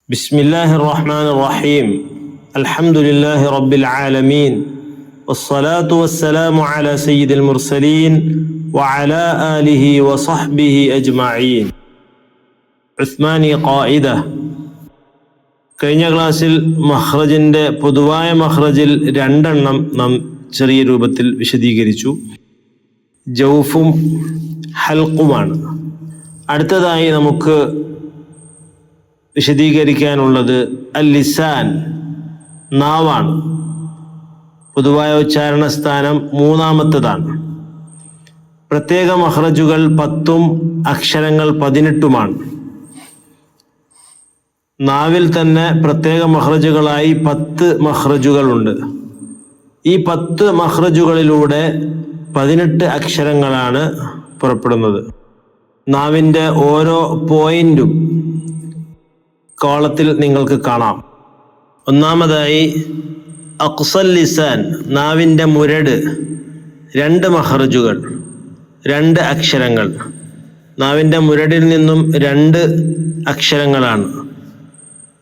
بسم الله الرحمن الرحيم الحمد لله رب العالمين والصلاة والسلام على سيد المرسلين وعلى آله وصحبه أجمعين. ഉസ്മാനി ഖായിദ. കഴിഞ്ഞ ക്ലാസ്സിൽ മഖ്റജിന്റെ പൊതുവായ മഖ്റജിൽ രണ്ടെണ്ണം നാം ചെറിയ രൂപത്തിൽ വിശദീകരിച്ചു. ജൗഫും ഹൽഖുമാണ്. അടുത്തതായി നമുക്ക് വിശദീകരിക്കാനുള്ളത് അൽ-ലിസാൻ, നാവാണ്. പൊതുവായ ഉച്ചാരണ സ്ഥാനം മൂന്നാമത്തതാണ്. പ്രത്യേക മഖ്റജുകൾ 10 അക്ഷരങ്ങൾ 18 നാവിൽ തന്നെ പ്രത്യേക മഖ്റജുകളായി 10 മഖ്റജുകളുണ്ട്. ഈ 10 മഖ്റജുകളിലൂടെ 18 അക്ഷരങ്ങളാണ് പുറപ്പെടുന്നത്. നാവിൻ്റെ ഓരോ പോയിന്റും കോളത്തിൽ നിങ്ങൾക്ക് കാണാം. ഒന്നാമതായി അഖ്സൽ ലിസാൻ, നാവിൻ്റെ മുരട്, 2 മഖ്റജുകൾ, 2 അക്ഷരങ്ങൾ. നാവിൻ്റെ മുരടിൽ നിന്നും 2 അക്ഷരങ്ങളാണ്.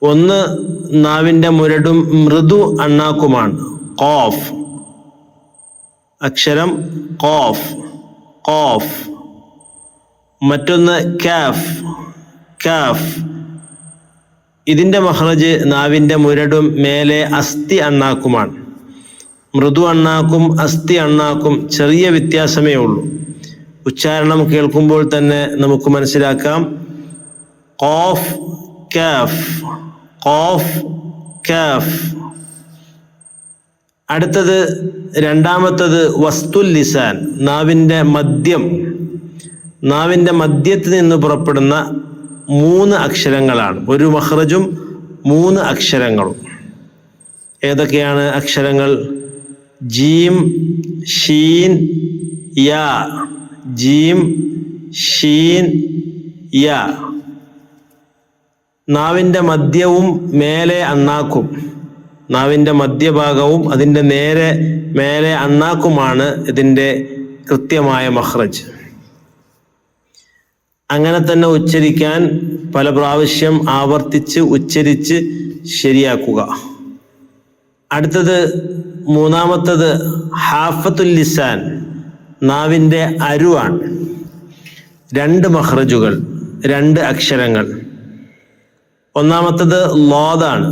ഒന്ന് നാവിൻ്റെ മുരടും മൃദു അണ്ണാക്കുമാണ്, ഖാഫ്, അക്ഷരം ഖാഫ്, ഖാഫ്. മറ്റൊന്ന് കാഫ്, കാഫ്. ഇതിൻ്റെ മഖ്റജ് നാവിൻ്റെ മുരടും മേലെ അസ്ഥി അണ്ണാക്കുമാണ്. മൃദു അണ്ണാക്കും അസ്ഥി അണ്ണാക്കും ചെറിയ വ്യത്യാസമേ ഉള്ളൂ. ഉച്ചാരണം കേൾക്കുമ്പോൾ തന്നെ നമുക്ക് മനസ്സിലാക്കാം. ഖാഫ് കാഫ്, ഖാഫ് കാഫ്. അടുത്തത് രണ്ടാമത്തത് വസ്തുൽ ലിസാൻ, നാവിൻ്റെ മദ്യം. നാവിൻ്റെ മദ്യത്തിൽ നിന്ന് പുറപ്പെടുന്ന 3 അക്ഷരങ്ങളാണ്. ഒരു മഖ്റജും 3 അക്ഷരങ്ങളും. ഏതൊക്കെയാണ് അക്ഷരങ്ങൾ? ജീം, ഷീൻ, യാ. ജീം, ഷീൻ, യാ. നാവിൻ്റെ മധ്യവും മേലെ അണ്ണാക്കും, നാവിൻ്റെ മധ്യഭാഗവും അതിൻ്റെ നേരെ മേലെ അണ്ണാക്കുമാണ് ഇതിൻ്റെ കൃത്യമായ മഖ്റജ്. അങ്ങനെ തന്നെ ഉച്ചരിക്കാൻ പല പ്രാവശ്യം ആവർത്തിച്ച് ഉച്ചരിച്ച് ശരിയാക്കുക. അടുത്തത് മൂന്നാമത്തത് ഹാഫത്തുൽ ലിസാൻ, നാവിൻ്റെ അരുവാണ്. 2 മഖ്റജുകൾ, 2 അക്ഷരങ്ങൾ. ഒന്നാമത്തത് ലോദാണ്.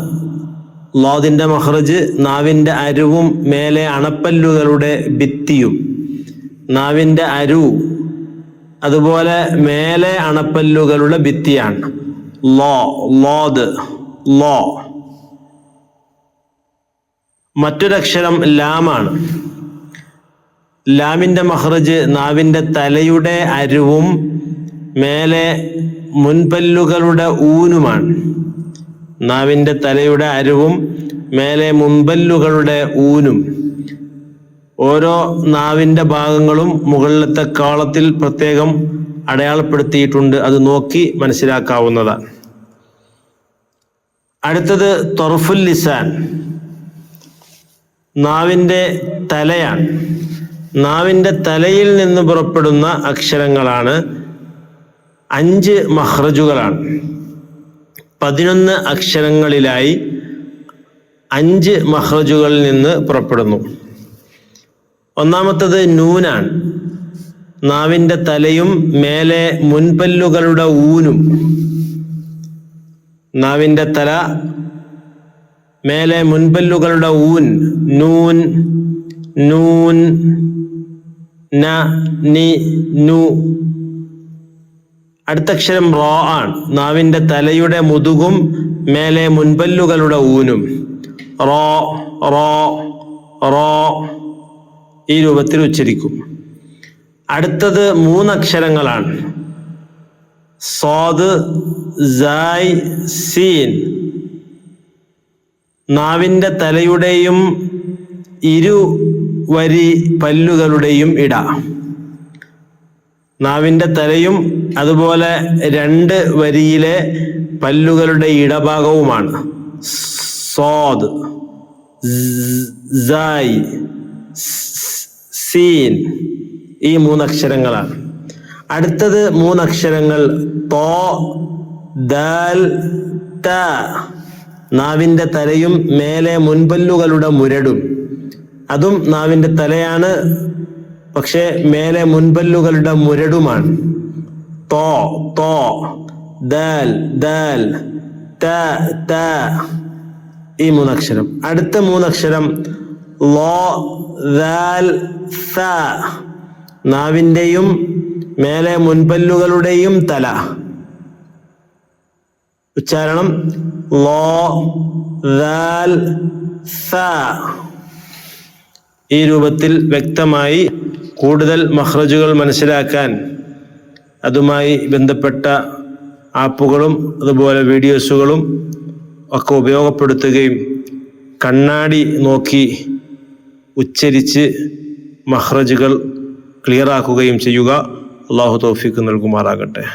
ലോദിൻ്റെ മഖ്റജ് നാവിൻ്റെ അരുവും മേലെ അണപ്പല്ലുകളുടെ ഭിത്തിയും. നാവിൻ്റെ അരു അതുപോലെ മേലെ അണപ്പല്ലുകളുടെ ഭിത്തിയാണ്. Law, ലോദ്, law. മറ്റൊരക്ഷരം ലാമാണ്. ലാമിൻ്റെ മഖ്റജ് നാവിൻ്റെ തലയുടെ അരുവും മേലെ മുൻപല്ലുകളുടെ ഊനുമാണ്. നാവിൻ്റെ തലയുടെ അരുവും മേലെ മുൻപല്ലുകളുടെ ഊനും. ഓരോ നാവിൻ്റെ ഭാഗങ്ങളും മുകളിലത്തെ കോളത്തിൽ പ്രത്യേകം അടയാളപ്പെടുത്തിയിട്ടുണ്ട്. അത് നോക്കി മനസ്സിലാക്കാവുന്നതാണ്. അടുത്തത് ത്വർഫുൽ ലിസാൻ, നാവിൻ്റെ തലയാണ്. നാവിൻ്റെ തലയിൽ നിന്ന് പുറപ്പെടുന്ന അക്ഷരങ്ങളാണ് 5 മഖ്റജുകളാണ്. 11 അക്ഷരങ്ങളിലായി 5 മഖ്റജുകളിൽ നിന്ന് പുറപ്പെടുന്നു. ഒന്നാമത്തത് നൂനാണ്. നാവിൻ്റെ തലയും മേലെ മുൻപല്ലുകളുടെ ഊനും. നാവിൻ്റെ തല, മേലെ മുൻപല്ലുകളുടെ ഊൻ. നൂൻ, നൂൻ, ന, നി, നു. അടുത്ത അക്ഷരം റോ ആണ്. നാവിൻ്റെ തലയുടെ മുതുകും മേലെ മുൻപല്ലുകളുടെ ഊനും. റോ, റോ, റോ. ഈ രൂപത്തിൽ ഉച്ചരിക്കും. അടുത്തത് 3 അക്ഷരങ്ങളാണ്. സ്വാദ്, സായ്, സീൻ. നാവിൻ്റെ തലയുടെയും ഇരുവരി പല്ലുകളുടെയും ഇട. നാവിൻ്റെ തലയും അതുപോലെ 2 വരിയിലെ പല്ലുകളുടെ ഇടഭാഗവുമാണ്. സ്വാദ്, സായ്, സീൻ. ഈ 3 അക്ഷരങ്ങളാണ്. അടുത്തത് 3 അക്ഷരങ്ങൾ തോ, ദാൽ, ത, നാവിൻ്റെ തലയും മേലെ മുൻപല്ലുകളുടെ മുരടും. അതും നാവിൻ്റെ തലയാണ്, പക്ഷേ മേലെ മുൻപല്ലുകളുടെ മുരടുമാണ്. തോ തോ, ദാൽ ദാൽ, ത ത, ഈ മൂന്നക്ഷരം. അടുത്ത മൂന്നക്ഷരം ലോ ദാൽ സ, നാവിൻ്റെയും മേലെ മുൻപല്ലുകളുടെയും തല. ഉച്ചാരണം ലോ ദാൽ സ. ഈ രൂപത്തിൽ വ്യക്തമായി കൂടുതൽ മഖ്റജുകൾ മനസ്സിലാക്കാൻ അതുമായി ബന്ധപ്പെട്ട ആപ്പുകളും അതുപോലെ വീഡിയോസുകളും ഒക്കെ ഉപയോഗപ്പെടുത്തുകയും കണ്ണാടി നോക്കി ഉച്ചരിച്ച് മഖ്റജുകൾ ക്ലിയറാക്കുകയും ചെയ്യുക. അല്ലാഹു തൗഫീഖ് നൽകുമാറാകട്ടെ.